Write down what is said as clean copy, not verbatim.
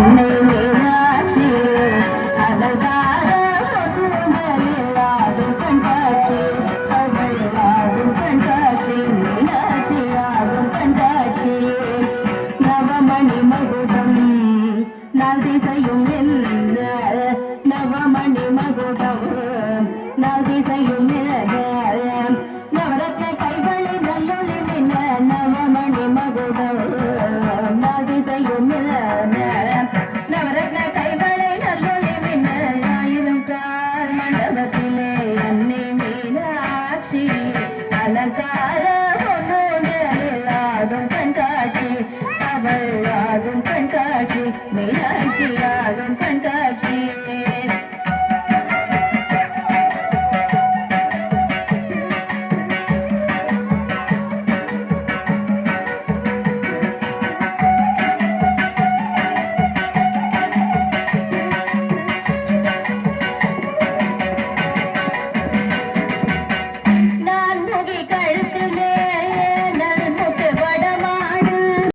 அன்னை மீனாட்சி அலங்கார பொதுநலில் ஆடும் கண்காட்சி அவள் ஆடும் கண்காட்சி மீனாட்சி ஆடும் கண்காட்சி நவமணி மகுடம் நாள் திசையும் என்ன நவமணி மகுடம் நாள் திசையும் நவரத்ன கைவழி நல்லொளி மின்ன நவமணி மகுடம் நாள் திசையும் நவரத்ன கைவழி நல்லொளி மின்ன ஆயிரம் கால் மண்டபத்திலே அன்னை மீனாட்சி அலங்கார பொன்னுதலில் ஆடும் கண்காட்சி அவள் ஆடும் கண்காட்சி மீனாட்சி ஆடும்